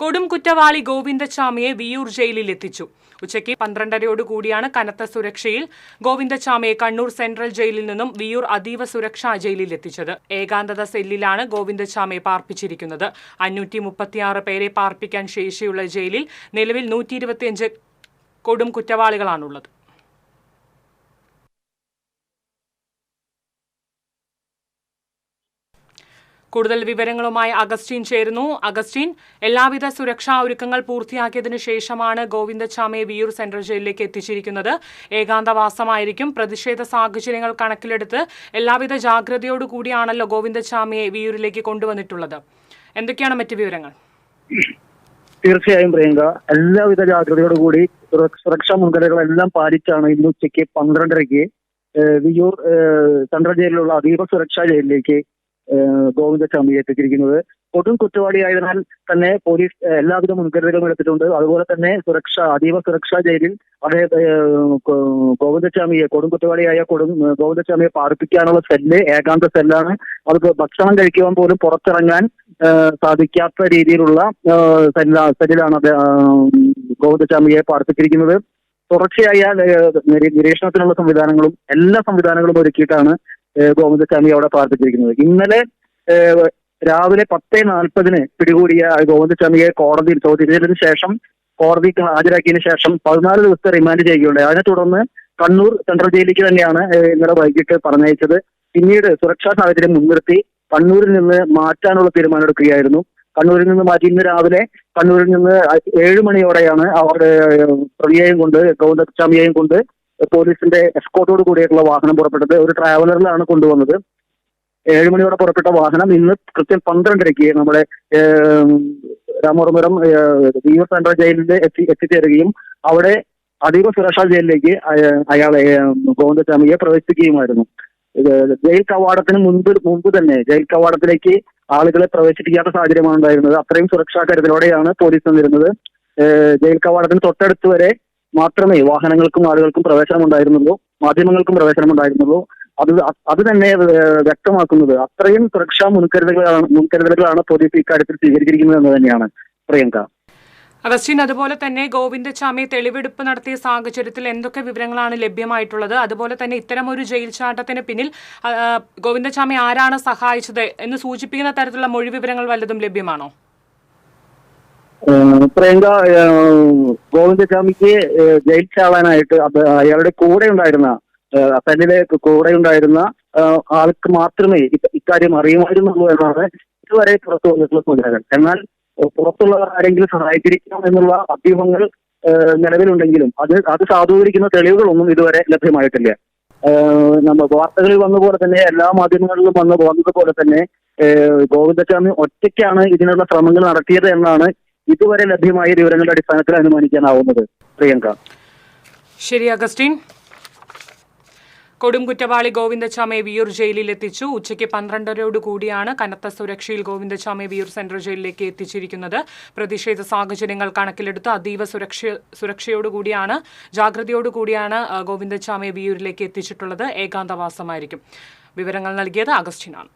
കൊടും കുറ്റവാളി ഗോവിന്ദച്ചാമിയെ വിയൂർ ജയിലിൽ എത്തിച്ചു. ഉച്ചയ്ക്ക് 12:30 കനത്ത സുരക്ഷയിൽ ഗോവിന്ദച്ചാമിയെ കണ്ണൂർ സെൻട്രൽ ജയിലിൽ നിന്നും വിയൂർ അതീവ സുരക്ഷാ ജയിലിൽ എത്തിച്ചത്. ഏകാന്തത സെല്ലിലാണ് ഗോവിന്ദച്ചാമിയെ പാർപ്പിച്ചിരിക്കുന്നത്. 536 പേരെ പാർപ്പിക്കാൻ ശേഷിയുള്ള ജയിലിൽ നിലവിൽ 125 കൊടും കുറ്റവാളികളാണുള്ളത്. കൂടുതൽ വിവരങ്ങളുമായി അഗസ്റ്റിൻ ചേരുന്നു. അഗസ്റ്റിൻ, എല്ലാവിധ സുരക്ഷാ ഒരുക്കങ്ങൾ പൂർത്തിയാക്കിയതിനു ശേഷമാണ് ഗോവിന്ദച്ചാമിയെ വിയൂർ സെൻട്രൽ ജയിലിലേക്ക് എത്തിച്ചിരിക്കുന്നത്. ഏകാന്തവാസമായിരിക്കും. പ്രതിഷേധ സാഹചര്യങ്ങൾ കണക്കിലെടുത്ത് എല്ലാവിധ ജാഗ്രതയോടുകൂടിയാണല്ലോ ഗോവിന്ദച്ചാമിയെ വിയൂരിലേക്ക് കൊണ്ടുവന്നിട്ടുള്ളത്. എന്തൊക്കെയാണ് മറ്റു വിവരങ്ങൾ? തീർച്ചയായും പ്രിയങ്ക, എല്ലാവിധ ജാഗ്രതയോടുകൂടി സുരക്ഷാ മുൻകരുതലുകളെല്ലാം പാലിച്ചാണ് ഇന്ന് ഉച്ചയ്ക്ക് 12:30 വിയൂർ സെൻട്രൽ ജയിലിലുള്ള അതീവ സുരക്ഷാ ജയിലിലേക്ക് ഗോവിന്ദച്ചാമിയെ എത്തിച്ചിരിക്കുന്നത്. കൊടും കുറ്റവാളിയായതിനാൽ തന്നെ പോലീസ് എല്ലാവിധ മുൻകരുതലുകളും എടുത്തിട്ടുണ്ട്. അതുപോലെ തന്നെ അതീവ സുരക്ഷാ ജയിലിൽ ഗോവിന്ദച്ചാമിയെ കൊടും കുറ്റവാളിയായ ഗോവിന്ദച്ചാമിയെ പാർപ്പിക്കാനുള്ള ഏകാന്ത സെല്ലാണ്. അത് ഭക്ഷണം കഴിക്കുവാൻ പോലും പുറത്തിറങ്ങാൻ സാധിക്കാത്ത രീതിയിലുള്ള സെല്ലിലാണ് ഗോവിന്ദച്ചാമിയെ പാർപ്പിച്ചിരിക്കുന്നത്. തുടർച്ചയായ നിരീക്ഷണത്തിനുള്ള എല്ലാ സംവിധാനങ്ങളും ഒരുക്കിയിട്ടാണ് ഗോവിന്ദച്ചാമി അവിടെ പാർപ്പിച്ചിരിക്കുന്നത്. ഇന്നലെ രാവിലെ 10:40 പിടികൂടിയ ഗോവിന്ദച്ചാമിയെ കോടതിയിൽ ചോദ്യം ചെയ്തതിനു ശേഷം കോടതിക്ക് ഹാജരാക്കിയതിനു ശേഷം 14 ദിവസത്തെ റിമാൻഡ് ചെയ്യുകയുണ്ടായി. അതിനെ തുടർന്ന് കണ്ണൂർ സെൻട്രൽ ജയിലിലേക്ക് തന്നെയാണ് ഇന്നലെ വൈകിട്ട് പറഞ്ഞയച്ചത്. പിന്നീട് സുരക്ഷാ സാഹചര്യം മുൻനിർത്തി കണ്ണൂരിൽ നിന്ന് മാറ്റാനുള്ള തീരുമാനമെടുക്കുകയായിരുന്നു. കണ്ണൂരിൽ നിന്ന് മാറ്റി ഇന്ന് രാവിലെ കണ്ണൂരിൽ നിന്ന് 7 മണിയോടെയാണ് അവർ പ്രതിയെയും കൊണ്ട് ഗോവിന്ദച്ചാമിയെയും കൊണ്ട് പോലീസിന്റെ എസ്കോർട്ടോട് കൂടിയിട്ടുള്ള വാഹനം പുറപ്പെട്ടത്. ഒരു ട്രാവലറിലാണ് കൊണ്ടുവന്നത്. 7 മണിയോടെ പുറപ്പെട്ട വാഹനം ഇന്ന് കൃത്യം 12:30 നമ്മുടെ രാമവർമ്മപുരം വിയൂർ സെൻട്രൽ ജയിലിൽ എത്തിച്ചേരുകയും അവിടെ അതീവ സുരക്ഷാ ജയിലിലേക്ക് ഗോവിന്ദച്ചാമിയെ പ്രവേശിപ്പിക്കുകയുമായിരുന്നു. ജയിൽ കവാടത്തിന് മുമ്പ് തന്നെ ജയിൽ കവാടത്തിലേക്ക് ആളുകളെ പ്രവേശിപ്പിക്കാത്ത സാഹചര്യമാണ് ഉണ്ടായിരുന്നത്. അത്രയും സുരക്ഷാ കരുതലോടെയാണ് പോലീസ് നിന്നിരുന്നത്. ജയിൽ കവാടത്തിന് തൊട്ടടുത്ത് വരെ മാത്രമേ വാഹനങ്ങൾക്കും ആളുകൾക്കും പ്രവേശനം ഉണ്ടായിരുന്നുള്ളൂ, മാധ്യമങ്ങൾക്കും പ്രവേശനം ഉണ്ടായിരുന്നുള്ളൂ. അത് തന്നെ വ്യക്തമാക്കുന്നത് അത്രയും സുരക്ഷാ മുൻകരുതലുകളാണ് പോലീസ് ഇക്കാര്യത്തിൽ സ്വീകരിച്ചിരിക്കുന്നത് എന്ന് തന്നെയാണ് പ്രിയങ്ക. അഗസ്റ്റിൻ, അതുപോലെ തന്നെ ഗോവിന്ദച്ചാമിയെ തെളിവെടുപ്പ് നടത്തിയ സാഹചര്യത്തിൽ എന്തൊക്കെ വിവരങ്ങളാണ് ലഭ്യമായിട്ടുള്ളത്? അതുപോലെ തന്നെ ഇത്തരം ഒരു ജയിൽ ചാട്ടത്തിന് പിന്നിൽ ഗോവിന്ദച്ചാമി ആരാണ് സഹായിച്ചത് എന്ന് സൂചിപ്പിക്കുന്ന തരത്തിലുള്ള മൊഴി വിവരങ്ങൾ വല്ലതും ലഭ്യമാണോ? പ്രിയങ്ക, ഗോവിന്ദച്ചാമിക്ക് ജയിൽ ചാടാനായിട്ട് അയാളുടെ കൂടെ ഉണ്ടായിരുന്ന ആൾക്ക് മാത്രമേ ഇക്കാര്യം അറിയുമായിരുന്നുള്ളൂ എന്നാണ് ഇതുവരെ പുറത്തു വന്നിട്ടുള്ള സൂചനകൾ. എന്നാൽ പുറത്തുള്ളവർ ആരെങ്കിലും സഹായിച്ചിരിക്കണം എന്നുള്ള അഭ്യൂഹങ്ങൾ നിലവിലുണ്ടെങ്കിലും അത് സാധൂകരിക്കുന്ന തെളിവുകളൊന്നും ഇതുവരെ ലഭ്യമായിട്ടില്ല. നമ്മൾ വാർത്തകളിൽ വന്നപോലെ തന്നെ എല്ലാ മാധ്യമങ്ങളിലും വന്നതുപോലെ തന്നെ ഗോവിന്ദച്ചാമി ഒറ്റയ്ക്കാണ് ഇതിനുള്ള ശ്രമങ്ങൾ നടത്തിയത് എന്നാണ് ഇതുവരെ ലഭ്യമായ വിവരങ്ങളുടെ അടിസ്ഥാനത്തിൽ അനുമാനിക്കാനാവുന്നത്. പ്രിയങ്ക. ശരി അഗസ്റ്റിൻ. കൊടും കുറ്റവാളി ഗോവിന്ദച്ചാമിയെ വിയൂർ ജയിലിൽ എത്തിച്ചു. ഉച്ചയ്ക്ക് 12:30 കനത്ത സുരക്ഷയിൽ ഗോവിന്ദച്ചാമിയെ വിയൂർ സെൻട്രൽ ജയിലിലേക്ക് എത്തിച്ചിരിക്കുന്നത്. പ്രതിഷേധ സാഹചര്യങ്ങൾ കണക്കിലെടുത്ത് അതീവ സുരക്ഷയോടുകൂടിയാണ് ജാഗ്രതയോടുകൂടിയാണ് ഗോവിന്ദച്ചാമിയെ വിയൂരിലേക്ക് എത്തിച്ചിട്ടുള്ളത്. ഏകാന്തവാസമായിരിക്കും. വിവരങ്ങൾ നൽകിയത് അഗസ്റ്റിനാണ്.